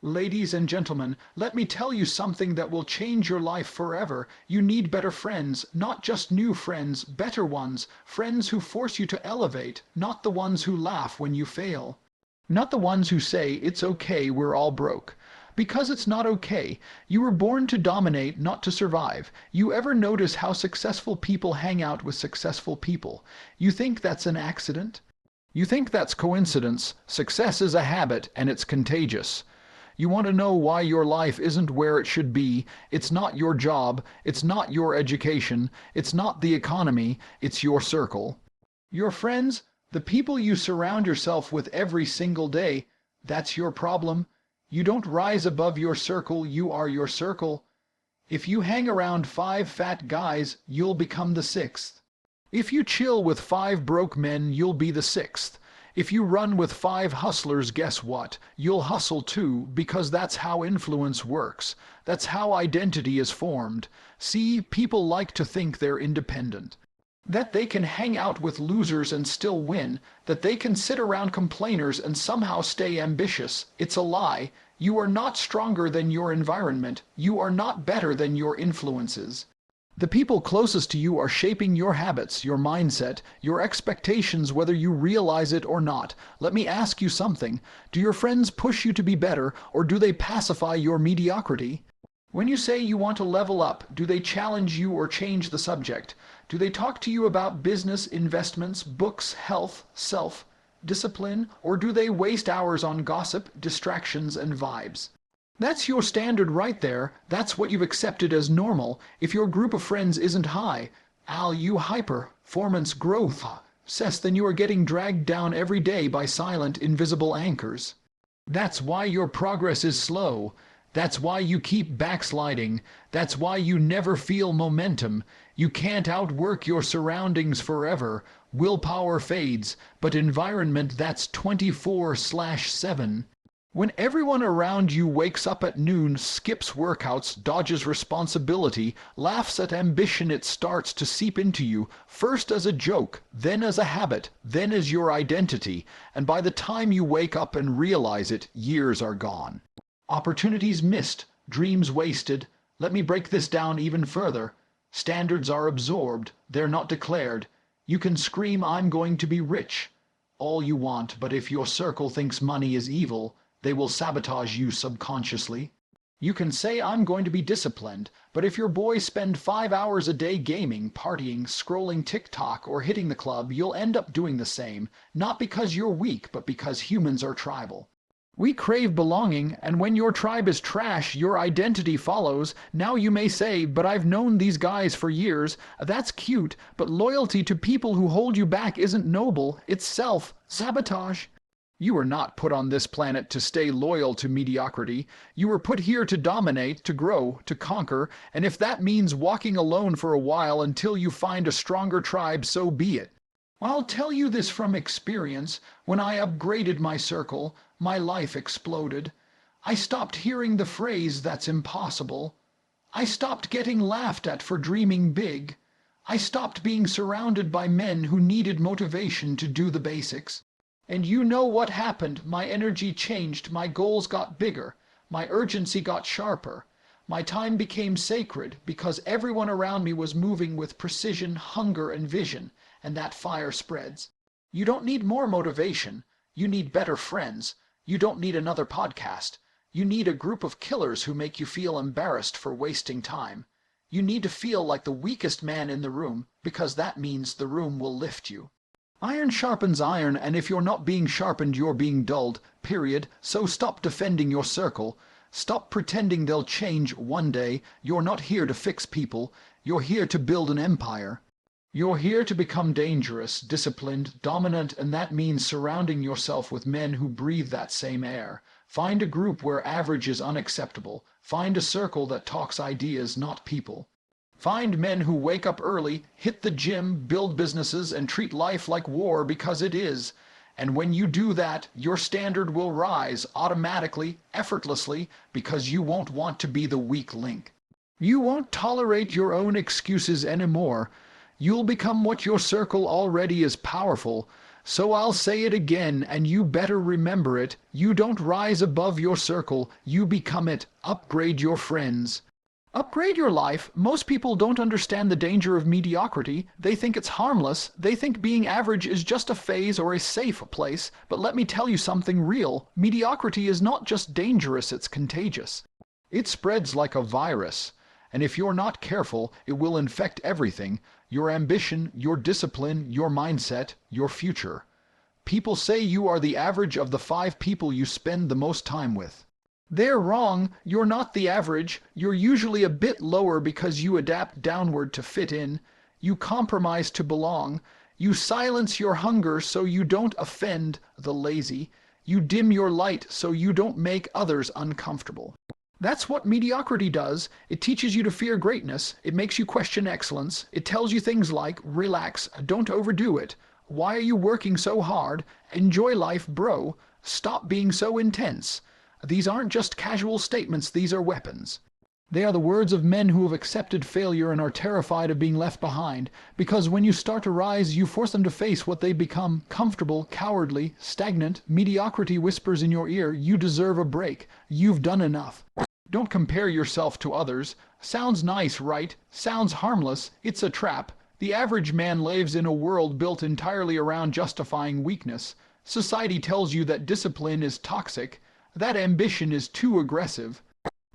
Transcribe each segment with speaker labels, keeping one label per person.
Speaker 1: Ladies and gentlemen, let me tell you something that will change your life forever. You need better friends, not just new friends, better ones, friends who force you to elevate, not the ones who laugh when you fail. Not the ones who say, it's okay, we're all broke. Because it's not okay. You were born to dominate, not to survive. You ever notice how successful people hang out with successful people? You think that's an accident? You think that's coincidence. Success is a habit, and it's contagious. You want to know why your life isn't where it should be. It's not your job. It's not your education. It's not the economy. It's your circle. Your friends, the people you surround yourself with every single day, that's your problem. You don't rise above your circle. You are your circle. If you hang around 5 fat guys, you'll become the 6th. If you chill with 5 broke men, you'll be the 6th. If you run with 5 hustlers, guess what? You'll hustle too, because that's how influence works. That's how identity is formed. See, people like to think they're independent. That they can hang out with losers and still win. That they can sit around complainers and somehow stay ambitious. It's a lie. You are not stronger than your environment. You are not better than your influences. The people closest to you are shaping your habits, your mindset, your expectations, whether you realize it or not. Let me ask you something. Do your friends push you to be better, or do they pacify your mediocrity? When you say you want to level up, do they challenge you or change the subject? Do they talk to you about business, investments, books, health, self, discipline, or do they waste hours on gossip, distractions, and vibes? That's your standard right there. That's what you've accepted as normal. If your group of friends isn't high, performance growth, then you are getting dragged down every day by silent, invisible anchors. That's why your progress is slow. That's why you keep backsliding. That's why you never feel momentum. You can't outwork your surroundings forever. Willpower fades, but environment, that's 24/7. When everyone around you wakes up at noon, skips workouts, dodges responsibility, laughs at ambition, it starts to seep into you, first as a joke, then as a habit, then as your identity, and by the time you wake up and realize it, years are gone. Opportunities missed, dreams wasted. Let me break this down even further. Standards are absorbed, they're not declared. You can scream, I'm going to be rich, all you want, but if your circle thinks money is evil, they will sabotage you subconsciously. You can say, I'm going to be disciplined, but if your boys spend 5 hours a day gaming, partying, scrolling TikTok, or hitting the club, you'll end up doing the same, not because you're weak, but because humans are tribal. We crave belonging, and when your tribe is trash, your identity follows. Now you may say, but I've known these guys for years. That's cute, but loyalty to people who hold you back isn't noble, it's self-sabotage. You were not put on this planet to stay loyal to mediocrity. You were put here to dominate, to grow, to conquer, and if that means walking alone for a while until you find a stronger tribe, so be it. I'll tell you this from experience. When I upgraded my circle, my life exploded. I stopped hearing the phrase, that's impossible. I stopped getting laughed at for dreaming big. I stopped being surrounded by men who needed motivation to do the basics. And you know what happened. My energy changed, my goals got bigger, my urgency got sharper. My time became sacred because everyone around me was moving with precision, hunger, and vision, and that fire spreads. You don't need more motivation. You need better friends. You don't need another podcast. You need a group of killers who make you feel embarrassed for wasting time. You need to feel like the weakest man in the room, because that means the room will lift you. Iron sharpens iron, and if you're not being sharpened, you're being dulled, period. So stop defending your circle. Stop pretending they'll change one day. You're not here to fix people. You're here to build an empire. You're here to become dangerous, disciplined, dominant, and that means surrounding yourself with men who breathe that same air. Find a group where average is unacceptable. Find a circle that talks ideas, not people. Find men who wake up early, hit the gym, build businesses, and treat life like war because it is. And when you do that, your standard will rise automatically, effortlessly, because you won't want to be the weak link. You won't tolerate your own excuses anymore. You'll become what your circle already is: powerful. So I'll say it again, and you better remember it. You don't rise above your circle, you become it. Upgrade your friends. Upgrade your life? Most people don't understand the danger of mediocrity. They think it's harmless. They think being average is just a phase or a safe place. But let me tell you something real. Mediocrity is not just dangerous, it's contagious. It spreads like a virus. And if you're not careful, it will infect everything: your ambition, your discipline, your mindset, your future. People say you are the average of the 5 people you spend the most time with. They're wrong. You're not the average. You're usually a bit lower because you adapt downward to fit in. You compromise to belong. You silence your hunger so you don't offend the lazy. You dim your light so you don't make others uncomfortable. That's what mediocrity does. It teaches you to fear greatness. It makes you question excellence. It tells you things like, relax, don't overdo it. Why are you working so hard? Enjoy life, bro. Stop being so intense. These aren't just casual statements, these are weapons. They are the words of men who have accepted failure and are terrified of being left behind, because when you start to rise, you force them to face what they become: comfortable, cowardly, stagnant. Mediocrity whispers in your ear, you deserve a break. You've done enough. Don't compare yourself to others. Sounds nice, right? Sounds harmless. It's a trap. The average man lives in a world built entirely around justifying weakness. Society tells you that discipline is toxic, that ambition is too aggressive,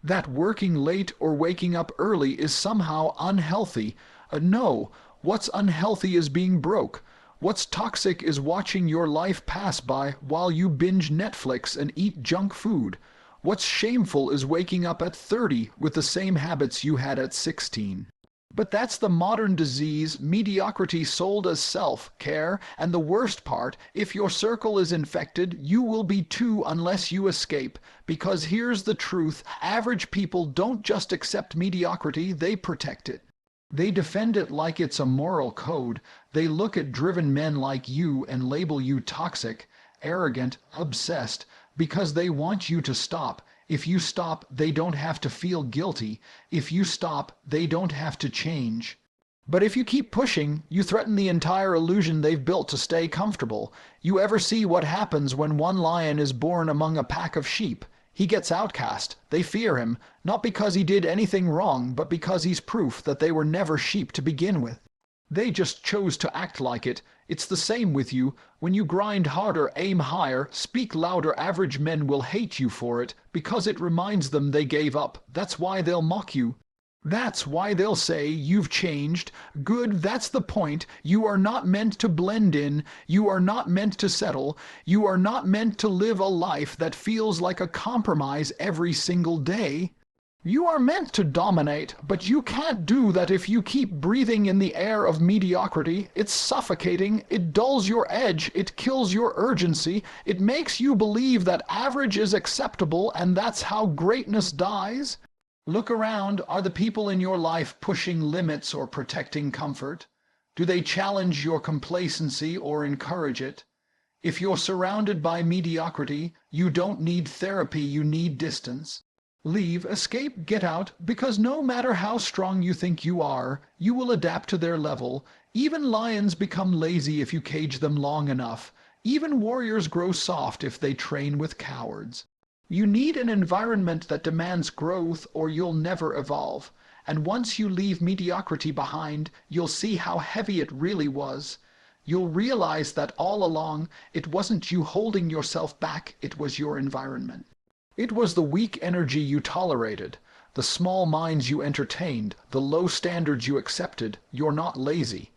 Speaker 1: that working late or waking up early is somehow unhealthy. No, what's unhealthy is being broke. What's toxic is watching your life pass by while you binge Netflix and eat junk food. What's shameful is waking up at 30 with the same habits you had at 16. But that's the modern disease: mediocrity sold as self-care. And the worst part, if your circle is infected, you will be too unless you escape. Because here's the truth: average people don't just accept mediocrity, they protect it. They defend it like it's a moral code. They look at driven men like you and label you toxic, arrogant, obsessed, because they want you to stop. If you stop, they don't have to feel guilty. If you stop, they don't have to change. But if you keep pushing, you threaten the entire illusion they've built to stay comfortable. You ever see what happens when one lion is born among a pack of sheep? He gets outcast. They fear him, not because he did anything wrong, but because he's proof that they were never sheep to begin with. They just chose to act like it. It's the same with you. When you grind harder, aim higher, speak louder, average men will hate you for it, because it reminds them they gave up. That's why they'll mock you. That's why they'll say, you've changed. Good, that's the point. You are not meant to blend in. You are not meant to settle. You are not meant to live a life that feels like a compromise every single day. You are meant to dominate, but you can't do that if you keep breathing in the air of mediocrity. It's suffocating, it dulls your edge, it kills your urgency, it makes you believe that average is acceptable and that's how greatness dies. Look around. Are the people in your life pushing limits or protecting comfort? Do they challenge your complacency or encourage it? If you're surrounded by mediocrity, you don't need therapy, you need distance. Leave, escape, get out, because no matter how strong you think you are, you will adapt to their level. Even lions become lazy if you cage them long enough. Even warriors grow soft if they train with cowards. You need an environment that demands growth, or you'll never evolve. And once you leave mediocrity behind, you'll see how heavy it really was. You'll realize that all along, it wasn't you holding yourself back, it was your environment. It was the weak energy you tolerated, the small minds you entertained, the low standards you accepted. You're not lazy.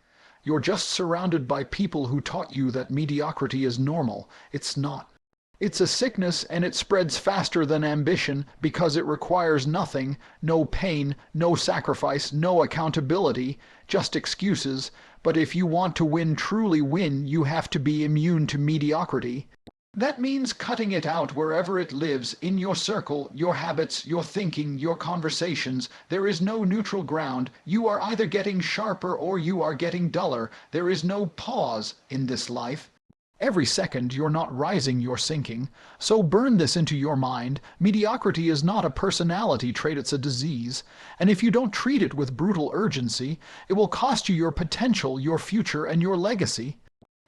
Speaker 1: You're just surrounded by people who taught you that mediocrity is normal. It's not. It's a sickness, and it spreads faster than ambition because it requires nothing: no pain, no sacrifice, no accountability, just excuses. But if you want to win, truly win, you have to be immune to mediocrity. That means cutting it out wherever it lives, in your circle, your habits, your thinking, your conversations. There is no neutral ground. You are either getting sharper or you are getting duller. There is no pause in this life. Every second you're not rising, you're sinking. So burn this into your mind. Mediocrity is not a personality trait, it's a disease. And if you don't treat it with brutal urgency, it will cost you your potential, your future, and your legacy.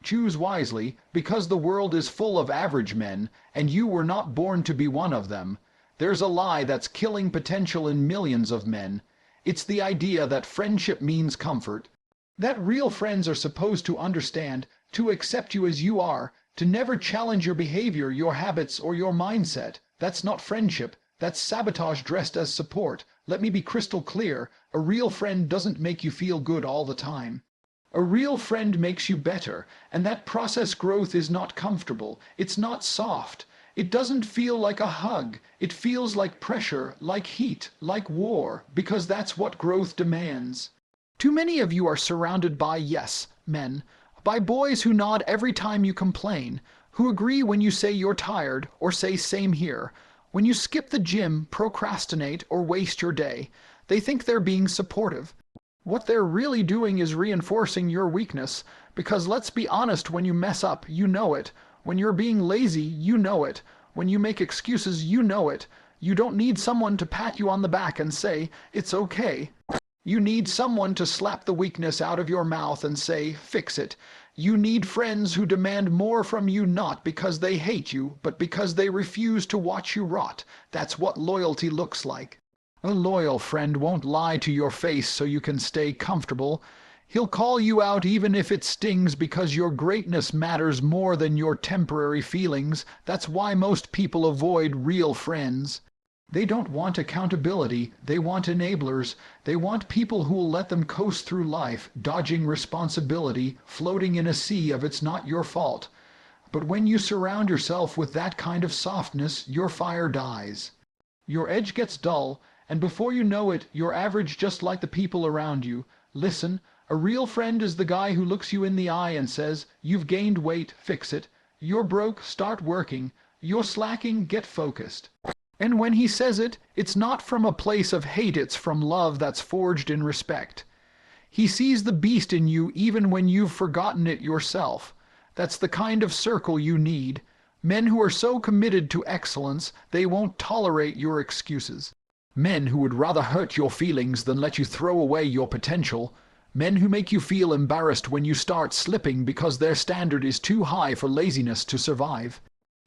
Speaker 1: Choose wisely, because the world is full of average men, and you were not born to be one of them. There's a lie that's killing potential in millions of men. It's the idea that friendship means comfort. That real friends are supposed to understand, to accept you as you are, to never challenge your behavior, your habits, or your mindset. That's not friendship. That's sabotage dressed as support. Let me be crystal clear. A real friend doesn't make you feel good all the time. A real friend makes you better, and that process growth is not comfortable. It's not soft. It doesn't feel like a hug. It feels like pressure, like heat, like war, because that's what growth demands. Too many of you are surrounded by yes men, by boys who nod every time you complain, who agree when you say you're tired, or say same here. When you skip the gym, procrastinate, or waste your day, they think they're being supportive. What they're really doing is reinforcing your weakness, because let's be honest, when you mess up, you know it. When you're being lazy, you know it. When you make excuses, you know it. You don't need someone to pat you on the back and say, it's okay. You need someone to slap the weakness out of your mouth and say, fix it. You need friends who demand more from you, not because they hate you, but because they refuse to watch you rot. That's what loyalty looks like. A loyal friend won't lie to your face so you can stay comfortable. He'll call you out even if it stings, because your greatness matters more than your temporary feelings. That's why most people avoid real friends. They don't want accountability. They want enablers. They want people who will let them coast through life, dodging responsibility, floating in a sea of it's not your fault. But when you surround yourself with that kind of softness, your fire dies. Your edge gets dull, and before you know it, you're average just like the people around you. Listen, a real friend is the guy who looks you in the eye and says, you've gained weight, fix it. You're broke, start working. You're slacking, get focused. And when he says it, it's not from a place of hate, it's from love that's forged in respect. He sees the beast in you even when you've forgotten it yourself. That's the kind of circle you need. Men who are so committed to excellence, they won't tolerate your excuses. Men who would rather hurt your feelings than let you throw away your potential. Men who make you feel embarrassed when you start slipping because their standard is too high for laziness to survive.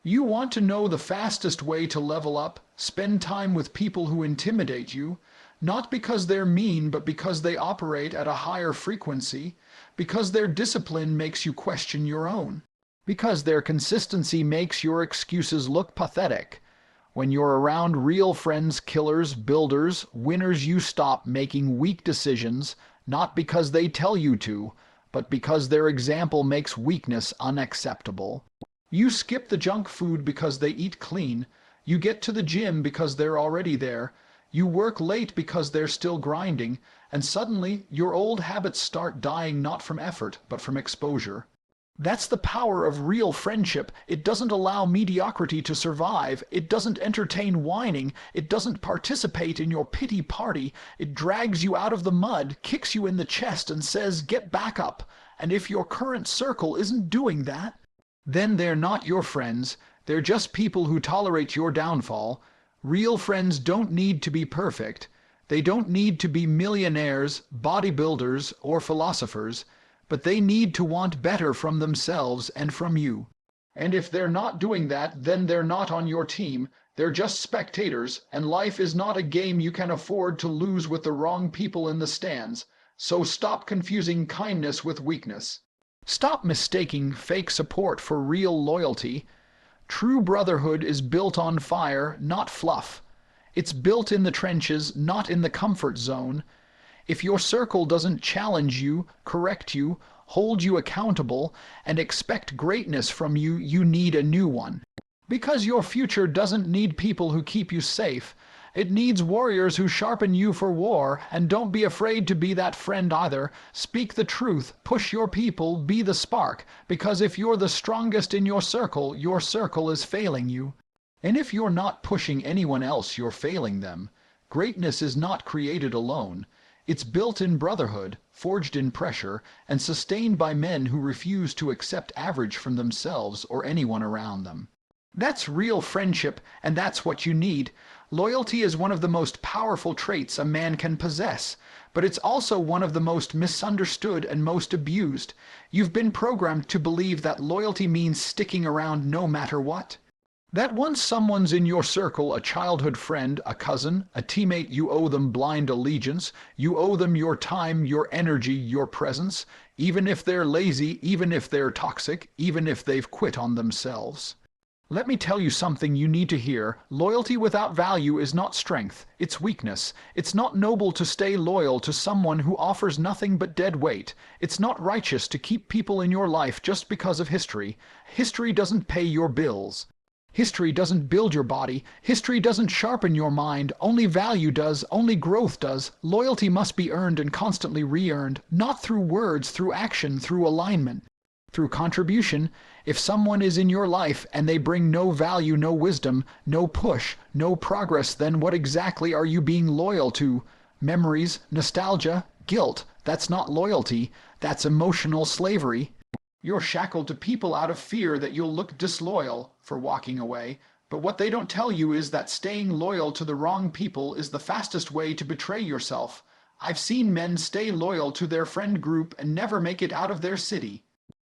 Speaker 1: You want to know the fastest way to level up? Spend time with people who intimidate you, not because they're mean, but because they operate at a higher frequency, because their discipline makes you question your own, because their consistency makes your excuses look pathetic. When you're around real friends, killers, builders, winners, you stop making weak decisions, not because they tell you to, but because their example makes weakness unacceptable. You skip the junk food because they eat clean. You get to the gym because they're already there. You work late because they're still grinding. And suddenly, your old habits start dying, not from effort, but from exposure. That's the power of real friendship. It doesn't allow mediocrity to survive. It doesn't entertain whining. It doesn't participate in your pity party. It drags you out of the mud, kicks you in the chest, and says, get back up. And if your current circle isn't doing that, then they're not your friends. They're just people who tolerate your downfall. Real friends don't need to be perfect. They don't need to be millionaires, bodybuilders, or philosophers. But they need to want better from themselves and from you. And if they're not doing that, then they're not on your team. They're just spectators, and life is not a game you can afford to lose with the wrong people in the stands. So stop confusing kindness with weakness. Stop mistaking fake support for real loyalty. True brotherhood is built on fire, not fluff. It's built in the trenches, not in the comfort zone. If your circle doesn't challenge you, correct you, hold you accountable, and expect greatness from you, you need a new one. Because your future doesn't need people who keep you safe. It needs warriors who sharpen you for war, and don't be afraid to be that friend either. Speak the truth, push your people, be the spark, because if you're the strongest in your circle is failing you. And if you're not pushing anyone else, you're failing them. Greatness is not created alone. It's built in brotherhood, forged in pressure, and sustained by men who refuse to accept average from themselves or anyone around them. That's real friendship, and that's what you need. Loyalty is one of the most powerful traits a man can possess, but it's also one of the most misunderstood and most abused. You've been programmed to believe that loyalty means sticking around no matter what. That once someone's in your circle, a childhood friend, a cousin, a teammate, you owe them blind allegiance, you owe them your time, your energy, your presence, even if they're lazy, even if they're toxic, even if they've quit on themselves. Let me tell you something you need to hear. Loyalty without value is not strength, it's weakness. It's not noble to stay loyal to someone who offers nothing but dead weight. It's not righteous to keep people in your life just because of history. History doesn't pay your bills. History doesn't build your body. History doesn't sharpen your mind. Only value does. Only growth does. Loyalty must be earned and constantly re-earned, not through words, through action, through alignment, through contribution. If someone is in your life and they bring no value, no wisdom, no push, no progress, then what exactly are you being loyal to? Memories, nostalgia, guilt. That's not loyalty. That's emotional slavery. You're shackled to people out of fear that you'll look disloyal for walking away, but what they don't tell you is that staying loyal to the wrong people is the fastest way to betray yourself. I've seen men stay loyal to their friend group and never make it out of their city.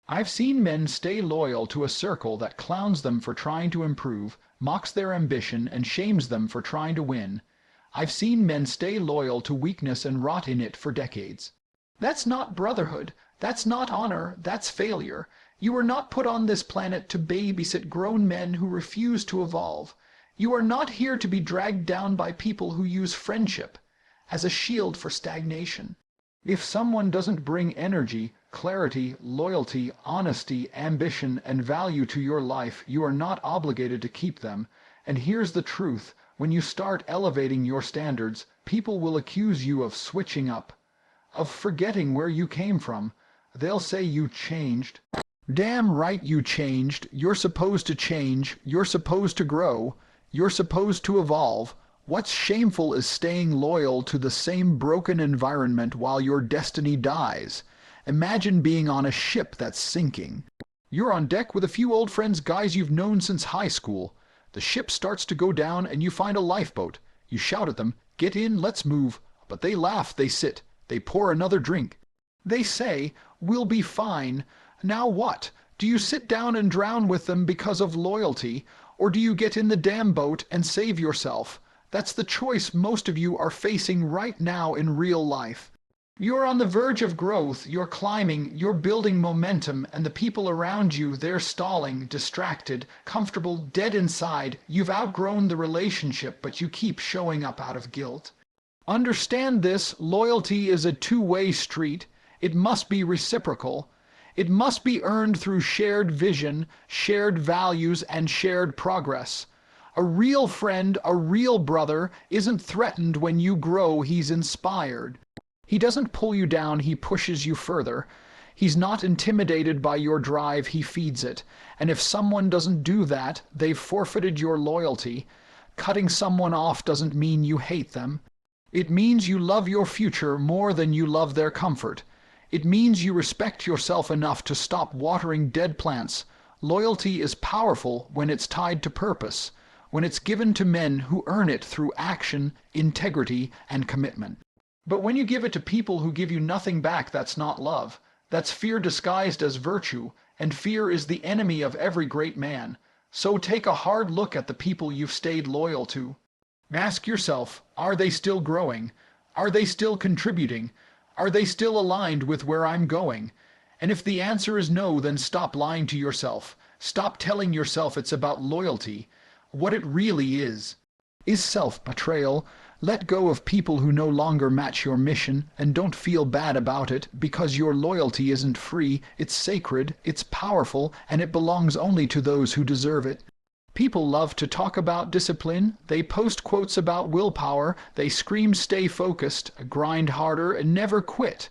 Speaker 1: I've seen men stay loyal to a circle that clowns them for trying to improve, mocks their ambition, and shames them for trying to win. I've seen men stay loyal to weakness and rot in it for decades. That's not brotherhood. That's not honor. That's failure. You were not put on this planet to babysit grown men who refuse to evolve. You are not here to be dragged down by people who use friendship as a shield for stagnation. If someone doesn't bring energy, clarity, loyalty, honesty, ambition, and value to your life, you are not obligated to keep them. And here's the truth. When you start elevating your standards, people will accuse you of switching up, of forgetting where you came from. They'll say you changed. Damn right you changed. You're supposed to change. You're supposed to grow. You're supposed to evolve. What's shameful is staying loyal to the same broken environment while your destiny dies. Imagine being on a ship that's sinking. You're on deck with a few old friends, guys you've known since high school. The ship starts to go down and you find a lifeboat. You shout at them, "Get in, let's move." But they laugh, they sit, they pour another drink. They say, "We'll be fine." Now what? Do you sit down and drown with them because of loyalty, or do you get in the damn boat and save yourself? That's the choice most of you are facing right now in real life. You're on the verge of growth, you're climbing, you're building momentum, and the people around you, they're stalling, distracted, comfortable, dead inside. You've outgrown the relationship, but you keep showing up out of guilt. Understand this, loyalty is a two-way street. It must be reciprocal. It must be earned through shared vision, shared values, and shared progress. A real friend, a real brother, isn't threatened when you grow, he's inspired. He doesn't pull you down, he pushes you further. He's not intimidated by your drive, he feeds it. And if someone doesn't do that, they've forfeited your loyalty. Cutting someone off doesn't mean you hate them. It means you love your future more than you love their comfort. It means you respect yourself enough to stop watering dead plants. Loyalty is powerful when it's tied to purpose, when it's given to men who earn it through action, integrity, and commitment. But when you give it to people who give you nothing back, that's not love. That's fear disguised as virtue, and fear is the enemy of every great man. So take a hard look at the people you've stayed loyal to. Ask yourself, are they still growing? Are they still contributing? Are they still aligned with where I'm going? And if the answer is no, then stop lying to yourself. Stop telling yourself it's about loyalty. What it really is self-betrayal. Let go of people who no longer match your mission, and don't feel bad about it, because your loyalty isn't free, it's sacred, it's powerful, and it belongs only to those who deserve it. People love to talk about discipline, they post quotes about willpower, they scream stay focused, grind harder, and never quit.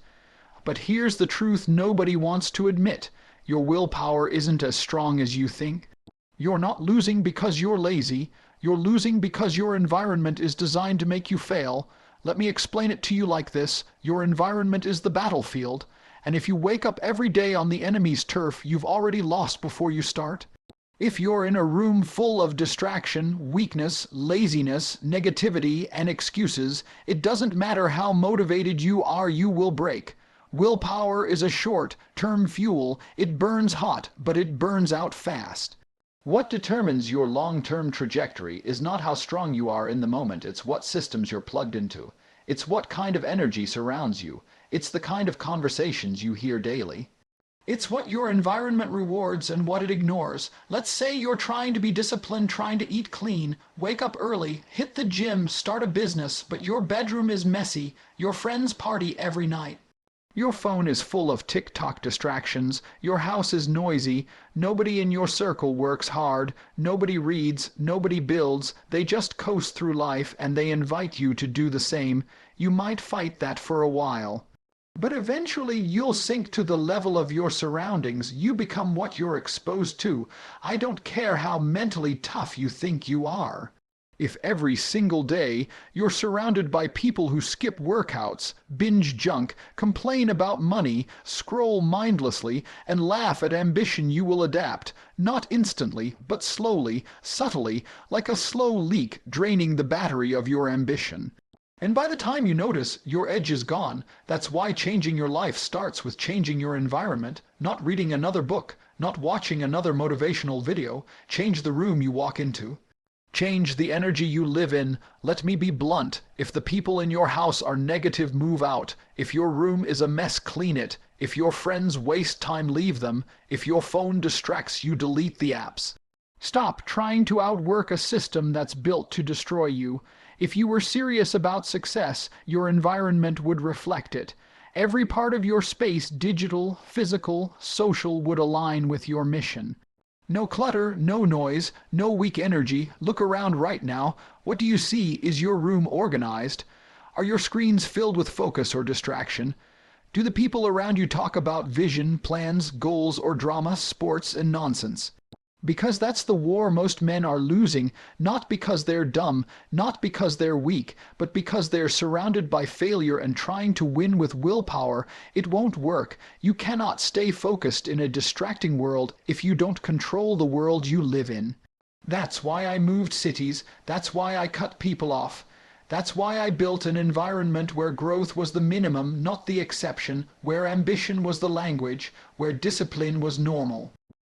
Speaker 1: But here's the truth nobody wants to admit. Your willpower isn't as strong as you think. You're not losing because you're lazy. You're losing because your environment is designed to make you fail. Let me explain it to you like this. Your environment is the battlefield, and if you wake up every day on the enemy's turf, you've already lost before you start. If you're in a room full of distraction, weakness, laziness, negativity, and excuses, it doesn't matter how motivated you are, you will break. Willpower is a short-term fuel. It burns hot, but it burns out fast. What determines your long-term trajectory is not how strong you are in the moment, it's what systems you're plugged into. It's what kind of energy surrounds you. It's the kind of conversations you hear daily. It's what your environment rewards and what it ignores. Let's say you're trying to be disciplined, trying to eat clean, wake up early, hit the gym, start a business, but your bedroom is messy, your friends party every night. Your phone is full of TikTok distractions, your house is noisy, nobody in your circle works hard, nobody reads, nobody builds, they just coast through life and they invite you to do the same. You might fight that for a while. But eventually you'll sink to the level of your surroundings. You become what you're exposed to. I don't care how mentally tough you think you are. If every single day you're surrounded by people who skip workouts, binge junk, complain about money, scroll mindlessly, and laugh at ambition, you will adapt, not instantly, but slowly, subtly, like a slow leak draining the battery of your ambition. And by the time you notice, your edge is gone. That's why changing your life starts with changing your environment, not reading another book, not watching another motivational video. Change the room you walk into. Change the energy you live in. Let me be blunt. If the people in your house are negative, move out. If your room is a mess, clean it. If your friends waste time, leave them. If your phone distracts you, delete the apps. Stop trying to outwork a system that's built to destroy you. If you were serious about success, your environment would reflect it. Every part of your space, digital, physical, social, would align with your mission. No clutter, no noise, no weak energy. Look around right now. What do you see? Is your room organized? Are your screens filled with focus or distraction? Do the people around you talk about vision, plans, goals, or drama, sports, and nonsense? Because that's the war most men are losing, not because they're dumb, not because they're weak, but because they're surrounded by failure and trying to win with willpower. It won't work. You cannot stay focused in a distracting world if you don't control the world you live in. That's why I moved cities. That's why I cut people off. That's why I built an environment where growth was the minimum, not the exception, where ambition was the language, where discipline was normal.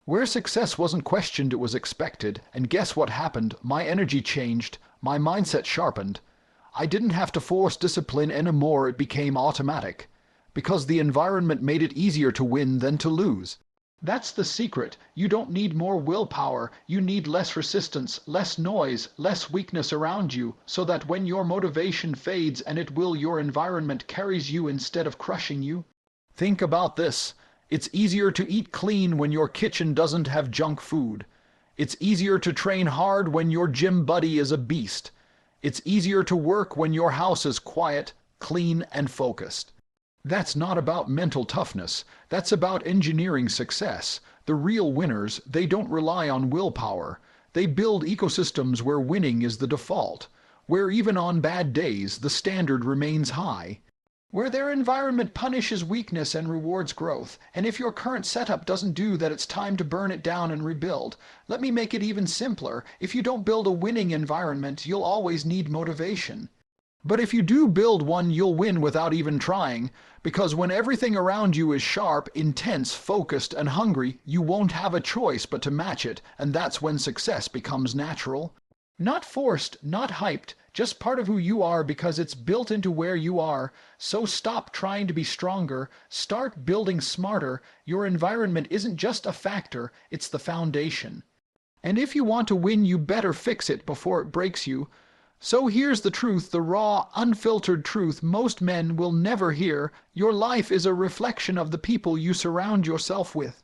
Speaker 1: Where success wasn't questioned, it was expected. And guess what happened? My energy changed. My mindset sharpened. I didn't have to force discipline anymore. It became automatic. Because the environment made it easier to win than to lose. That's the secret. You don't need more willpower. You need less resistance, less noise, less weakness around you, so that when your motivation fades, and it will, your environment carries you instead of crushing you. Think about this. It's easier to eat clean when your kitchen doesn't have junk food. It's easier to train hard when your gym buddy is a beast. It's easier to work when your house is quiet, clean, and focused. That's not about mental toughness. That's about engineering success. The real winners, they don't rely on willpower. They build ecosystems where winning is the default, where even on bad days the standard remains high, where their environment punishes weakness and rewards growth. And if your current setup doesn't do that, it's time to burn it down and rebuild. Let me make it even simpler. If you don't build a winning environment, you'll always need motivation. But if you do build one, you'll win without even trying, because when everything around you is sharp, intense, focused, and hungry, you won't have a choice but to match it, and that's when success becomes natural. Not forced, not hyped, just part of who you are because it's built into where you are. So stop trying to be stronger, start building smarter. Your environment isn't just a factor, it's the foundation. And if you want to win, you better fix it before it breaks you. So here's the truth, the raw, unfiltered truth most men will never hear. Your life is a reflection of the people you surround yourself with.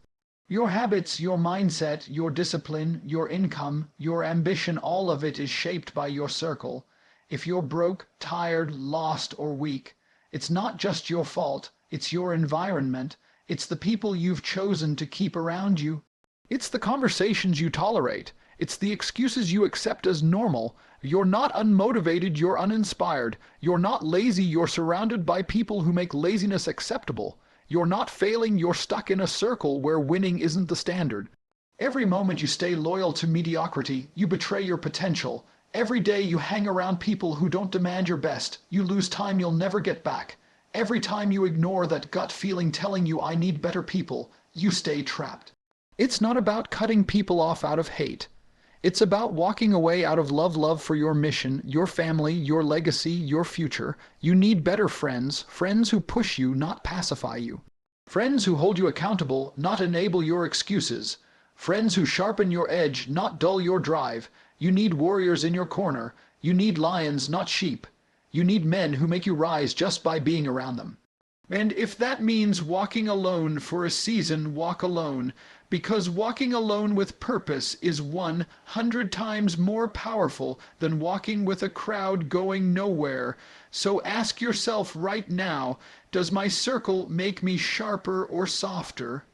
Speaker 1: Your habits, your mindset, your discipline, your income, your ambition, all of it is shaped by your circle. If you're broke, tired, lost, or weak, it's not just your fault. It's your environment. It's the people you've chosen to keep around you. It's the conversations you tolerate. It's the excuses you accept as normal. You're not unmotivated, you're uninspired. You're not lazy, you're surrounded by people who make laziness acceptable. You're not failing, you're stuck in a circle where winning isn't the standard. Every moment you stay loyal to mediocrity, you betray your potential. Every day you hang around people who don't demand your best, you lose time you'll never get back. Every time you ignore that gut feeling telling you I need better people, you stay trapped. It's not about cutting people off out of hate. It's about walking away out of love for your mission, your family, your legacy, your future. You need better friends, friends who push you, not pacify you. Friends who hold you accountable, not enable your excuses. Friends who sharpen your edge, not dull your drive. You need warriors in your corner. You need lions, not sheep. You need men who make you rise just by being around them. And if that means walking alone for a season, walk alone. Because walking alone with purpose is 100 times more powerful than walking with a crowd going nowhere. So ask yourself right now, does my circle make me sharper or softer?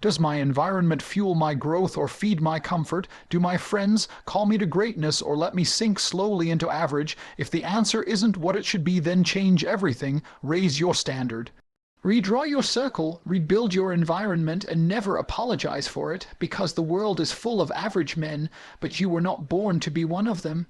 Speaker 1: Does my environment fuel my growth or feed my comfort? Do my friends call me to greatness or let me sink slowly into average? If the answer isn't what it should be, then change everything. Raise your standard. Redraw your circle, rebuild your environment, and never apologize for it, because the world is full of average men, but you were not born to be one of them.